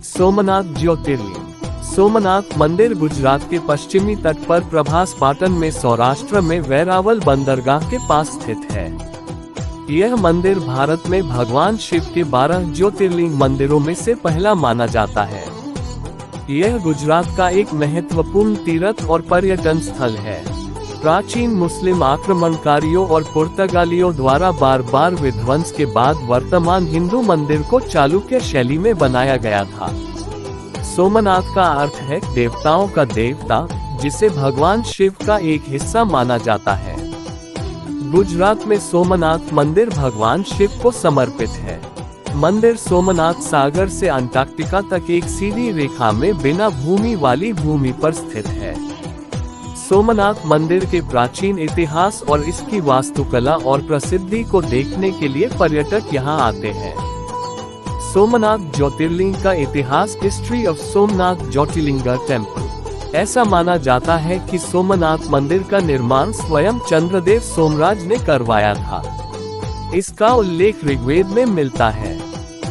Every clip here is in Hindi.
सोमनाथ ज्योतिर्लिंग। सोमनाथ मंदिर गुजरात के पश्चिमी तट पर प्रभास पाटन में सौराष्ट्र में वेरावल बंदरगाह के पास स्थित है। यह मंदिर भारत में भगवान शिव के 12 ज्योतिर्लिंग मंदिरों में से पहला माना जाता है। यह गुजरात का एक महत्वपूर्ण तीर्थ और पर्यटन स्थल है। प्राचीन मुस्लिम आक्रमणकारियों और पुर्तगालियों द्वारा बार बार विध्वंस के बाद वर्तमान हिंदू मंदिर को चालुक्य शैली में बनाया गया था। सोमनाथ का अर्थ है देवताओं का देवता, जिसे भगवान शिव का एक हिस्सा माना जाता है। गुजरात में सोमनाथ मंदिर भगवान शिव को समर्पित है। मंदिर सोमनाथ सागर से अंटार्कटिका तक एक सीधी रेखा में बिना भूमि वाली भूमि पर स्थित है। सोमनाथ मंदिर के प्राचीन इतिहास और इसकी वास्तुकला और प्रसिद्धि को देखने के लिए पर्यटक यहां आते हैं। सोमनाथ ज्योतिर्लिंग का इतिहास। History of Somnath Jyotirlinga temple. ऐसा माना जाता है कि सोमनाथ मंदिर का निर्माण स्वयं चंद्रदेव सोमराज ने करवाया था। इसका उल्लेख ऋग्वेद में मिलता है।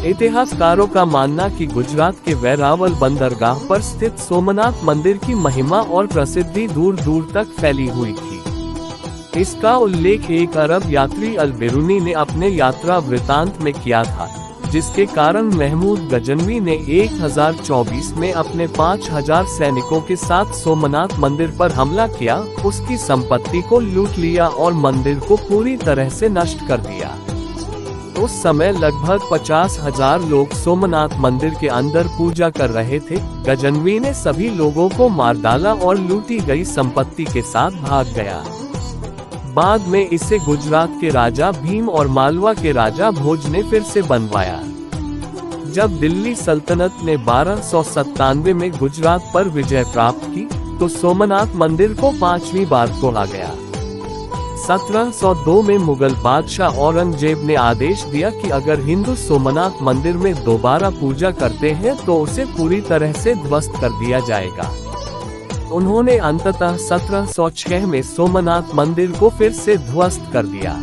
इतिहासकारों का मानना कि गुजरात के वेरावल बंदरगाह पर स्थित सोमनाथ मंदिर की महिमा और प्रसिद्धि दूर दूर तक फैली हुई थी। इसका उल्लेख एक अरब यात्री अल बिरूनी ने अपने यात्रा वृतांत में किया था, जिसके कारण महमूद गजनवी ने 1024 में अपने 5000 सैनिकों के साथ सोमनाथ मंदिर पर हमला किया, उसकी संपत्ति को लूट लिया और मंदिर को पूरी तरह से नष्ट कर दिया। उस समय लगभग 50,000 लोग सोमनाथ मंदिर के अंदर पूजा कर रहे थे। गजनवी ने सभी लोगों को मार डाला और लूटी गई संपत्ति के साथ भाग गया। बाद में इसे गुजरात के राजा भीम और मालवा के राजा भोज ने फिर से बनवाया। जब दिल्ली सल्तनत ने 1297 में गुजरात पर विजय प्राप्त की, तो सोमनाथ मंदिर को 5वीं बार तोड़ा गया। 1702 में मुगल बादशाह औरंगजेब ने आदेश दिया कि अगर हिंदू सोमनाथ मंदिर में दोबारा पूजा करते हैं तो उसे पूरी तरह से ध्वस्त कर दिया जाएगा। उन्होंने अंततः 1706 में सोमनाथ मंदिर को फिर से ध्वस्त कर दिया।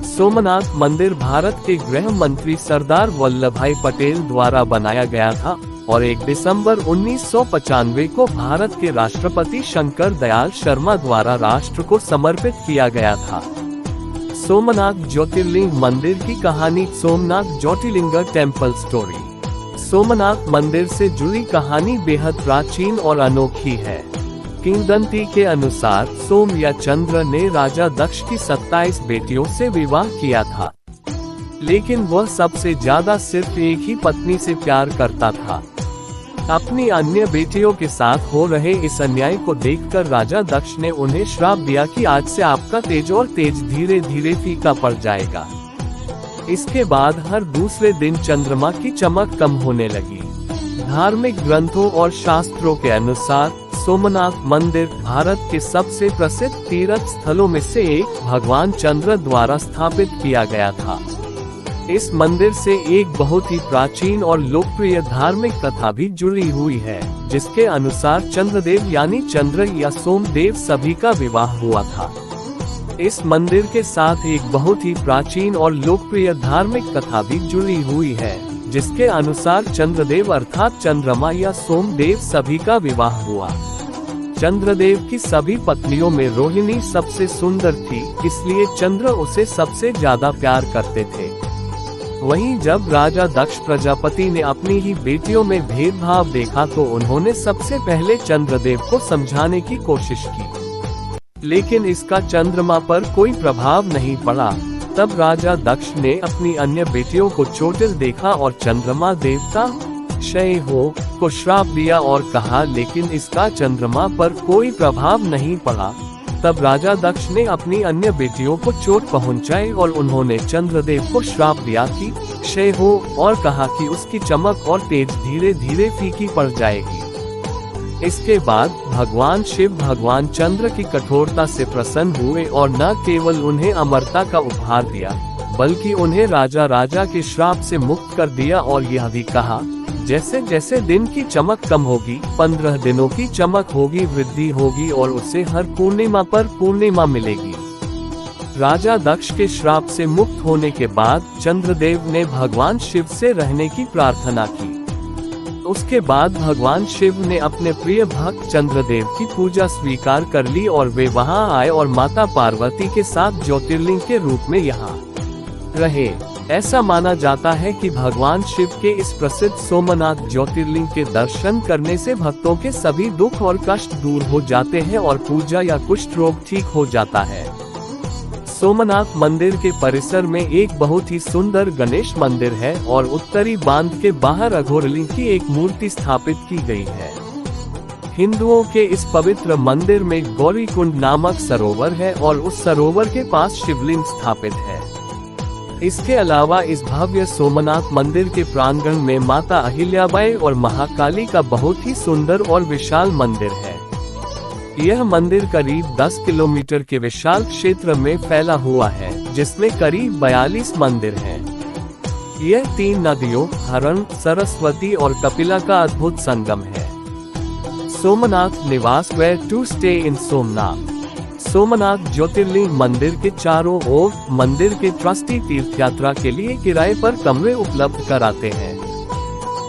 सोमनाथ मंदिर भारत के गृह मंत्री सरदार वल्लभ भाई पटेल द्वारा बनाया गया था और 1 दिसंबर 1995 को भारत के राष्ट्रपति शंकर दयाल शर्मा द्वारा राष्ट्र को समर्पित किया गया था। सोमनाथ ज्योतिर्लिंग मंदिर की कहानी। Somnath Jyotirlinga temple story. सोमनाथ मंदिर से जुड़ी कहानी बेहद प्राचीन और अनोखी है। किंवदंती के अनुसार सोम या चंद्र ने राजा दक्ष की 27 बेटियों से विवाह किया था, लेकिन वह सबसे ज्यादा सिर्फ एक ही पत्नी से प्यार करता था। अपनी अन्य बेटियों के साथ हो रहे इस अन्याय को देखकर राजा दक्ष ने उन्हें श्राप दिया कि आज से आपका तेज और तेज धीरे धीरे फीका पड़ जाएगा। इसके बाद हर दूसरे दिन चंद्रमा की चमक कम होने लगी। धार्मिक ग्रंथों और शास्त्रों के अनुसार सोमनाथ मंदिर भारत के सबसे प्रसिद्ध तीर्थ स्थलों में से एक भगवान चंद्र द्वारा स्थापित किया गया था। इस मंदिर से एक बहुत ही प्राचीन और लोकप्रिय धार्मिक कथा भी जुड़ी हुई है, जिसके अनुसार चंद्रदेव यानी चंद्र या सोमदेव सभी का विवाह हुआ था। इस मंदिर के साथ एक बहुत ही प्राचीन और लोकप्रिय धार्मिक कथा भी जुड़ी हुई है, जिसके अनुसार चंद्रदेव अर्थात चंद्रमा या सोमदेव सभी का विवाह हुआ। चंद्रदेव की सभी पत्नियों में रोहिणी सबसे सुंदर थी, इसलिए चंद्र उसे सबसे ज्यादा प्यार करते थे। वहीं जब राजा दक्ष प्रजापति ने अपनी ही बेटियों में भेदभाव देखा तो उन्होंने सबसे पहले चंद्रदेव को समझाने की कोशिश की, लेकिन इसका चंद्रमा पर कोई प्रभाव नहीं पड़ा। तब राजा दक्ष ने अपनी अन्य बेटियों को चोटिल देखा और चंद्रमा देवता क्षय हो को श्राप दिया और कहा, लेकिन इसका चंद्रमा पर कोई प्रभाव नहीं पड़ा। तब राजा दक्ष ने अपनी अन्य बेटियों को चोट पहुंचाई और उन्होंने चंद्रदेव को श्राप दिया कि क्षय हो और कहा कि उसकी चमक और तेज धीरे धीरे फीकी पड़ जाएगी। इसके बाद भगवान शिव भगवान चंद्र की कठोरता से प्रसन्न हुए और न केवल उन्हें अमरता का उपहार दिया, बल्कि उन्हें राजा के श्राप से मुक्त कर दिया और यह भी कहा, जैसे जैसे दिन की चमक कम होगी, 15 दिनों की चमक होगी, वृद्धि होगी और उसे हर पूर्णिमा पर पूर्णिमा मिलेगी। राजा दक्ष के श्राप से मुक्त होने के बाद चंद्रदेव ने भगवान शिव से रहने की प्रार्थना की। उसके बाद भगवान शिव ने अपने प्रिय भक्त चंद्रदेव की पूजा स्वीकार कर ली और वे वहां आए और माता पार्वती के साथ ज्योतिर्लिंग के रूप में यहाँ रहे। ऐसा माना जाता है कि भगवान शिव के इस प्रसिद्ध सोमनाथ ज्योतिर्लिंग के दर्शन करने से भक्तों के सभी दुख और कष्ट दूर हो जाते हैं और पूजा या कुष्ठ रोग ठीक हो जाता है। सोमनाथ मंदिर के परिसर में एक बहुत ही सुंदर गणेश मंदिर है और उत्तरी बांध के बाहर अघोरलिंग की एक मूर्ति स्थापित की गई है। हिंदुओं के इस पवित्र मंदिर में गौरीकुंड नामक सरोवर है और उस सरोवर के पास शिवलिंग स्थापित है। इसके अलावा इस भव्य सोमनाथ मंदिर के प्रांगण में माता अहिल्याबाई और महाकाली का बहुत ही सुंदर और विशाल मंदिर है। यह मंदिर करीब 10 किलोमीटर के विशाल क्षेत्र में फैला हुआ है, जिसमें करीब 42 मंदिर हैं। यह 3 नदियों हरण, सरस्वती और कपिला का अद्भुत संगम है। सोमनाथ निवास where to stay in Somnath. Somnath Jyotirlinga मंदिर के चारों ओर मंदिर के ट्रस्टी तीर्थयात्रा के लिए किराए पर कमरे उपलब्ध कराते हैं।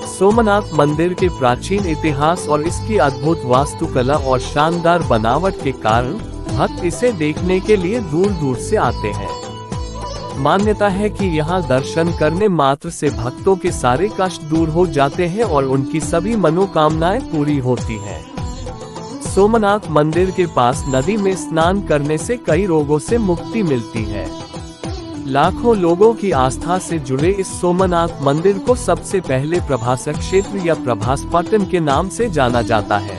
सोमनाथ मंदिर के प्राचीन इतिहास और इसकी अद्भुत वास्तुकला और शानदार बनावट के कारण भक्त इसे देखने के लिए दूर दूर से आते हैं। मान्यता है कि यहाँ दर्शन करने मात्र से भक्तों के सारे कष्ट दूर हो जाते हैं और उनकी सभी मनोकामनाएं पूरी होती हैं। सोमनाथ मंदिर के पास नदी में स्नान करने से कई रोगों से मुक्ति मिलती है। लाखों लोगों की आस्था से जुड़े इस सोमनाथ मंदिर को सबसे पहले प्रभास क्षेत्र या प्रभास पाटन के नाम से जाना जाता है।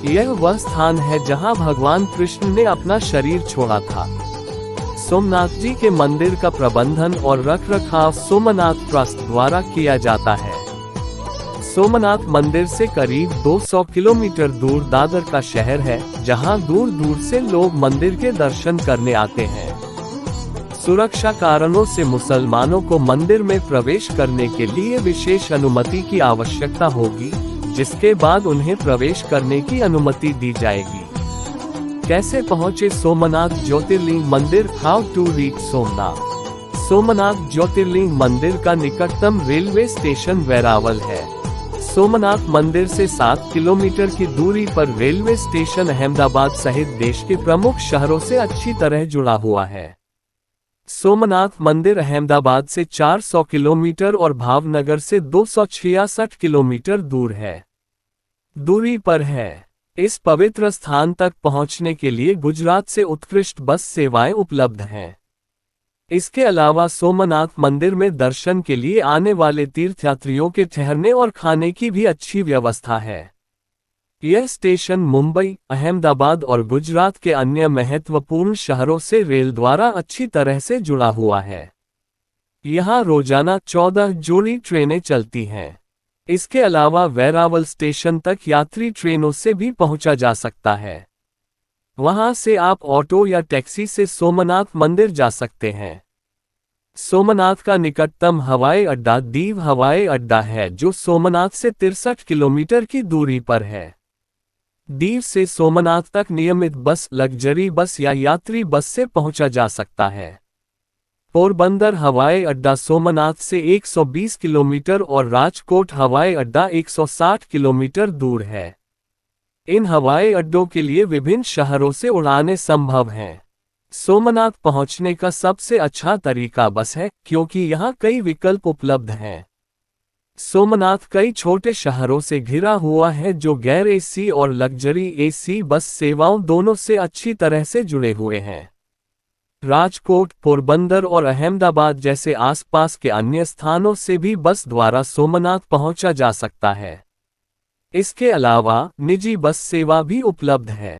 यह वह स्थान है जहां भगवान कृष्ण ने अपना शरीर छोड़ा था। सोमनाथ जी के मंदिर का प्रबंधन और रखरखाव सोमनाथ ट्रस्ट द्वारा किया जाता है। सोमनाथ मंदिर से करीब 200 किलोमीटर दूर दादर का शहर है, जहां दूर दूर से लोग मंदिर के दर्शन करने आते हैं। सुरक्षा कारणों से मुसलमानों को मंदिर में प्रवेश करने के लिए विशेष अनुमति की आवश्यकता होगी, जिसके बाद उन्हें प्रवेश करने की अनुमति दी जाएगी। कैसे पहुंचे सोमनाथ ज्योतिर्लिंग मंदिर? How to reach Somnath. Somnath Jyotirlinga मंदिर का निकटतम रेलवे स्टेशन वेरावल है। सोमनाथ मंदिर से 7 किलोमीटर की दूरी पर रेलवे स्टेशन अहमदाबाद सहित देश के प्रमुख शहरों से अच्छी तरह जुड़ा हुआ है। सोमनाथ मंदिर अहमदाबाद से 400 किलोमीटर और भावनगर से 266 किलोमीटर दूर है दूरी पर है। इस पवित्र स्थान तक पहुंचने के लिए गुजरात से उत्कृष्ट बस सेवाएं उपलब्ध हैं। इसके अलावा सोमनाथ मंदिर में दर्शन के लिए आने वाले तीर्थयात्रियों के ठहरने और खाने की भी अच्छी व्यवस्था है। यह स्टेशन मुंबई, अहमदाबाद और गुजरात के अन्य महत्वपूर्ण शहरों से रेल द्वारा अच्छी तरह से जुड़ा हुआ है। यहाँ रोजाना 14 जोड़ी ट्रेनें चलती हैं। इसके अलावा वेरावल स्टेशन तक यात्री ट्रेनों से भी पहुंचा जा सकता है। वहां से आप ऑटो या टैक्सी से सोमनाथ मंदिर जा सकते हैं। सोमनाथ का निकटतम हवाई अड्डा दीव हवाई अड्डा है, जो सोमनाथ से 63 किलोमीटर की दूरी पर है। दीव से सोमनाथ तक नियमित बस, लग्जरी बस या यात्री बस से पहुंचा जा सकता है। पोरबंदर हवाई अड्डा सोमनाथ से 120 किलोमीटर और राजकोट हवाई अड्डा 160 किलोमीटर दूर है। इन हवाई अड्डों के लिए विभिन्न शहरों से उड़ानें संभव हैं। सोमनाथ पहुंचने का सबसे अच्छा तरीका बस है, क्योंकि यहाँ कई विकल्प उपलब्ध हैं। सोमनाथ कई छोटे शहरों से घिरा हुआ है, जो गैर एसी और लग्जरी एसी बस सेवाओं दोनों से अच्छी तरह से जुड़े हुए हैं। राजकोट, पोरबंदर और अहमदाबाद जैसे आसपास के अन्य स्थानों से भी बस द्वारा सोमनाथ पहुंचा जा सकता है। इसके अलावा निजी बस सेवा भी उपलब्ध है।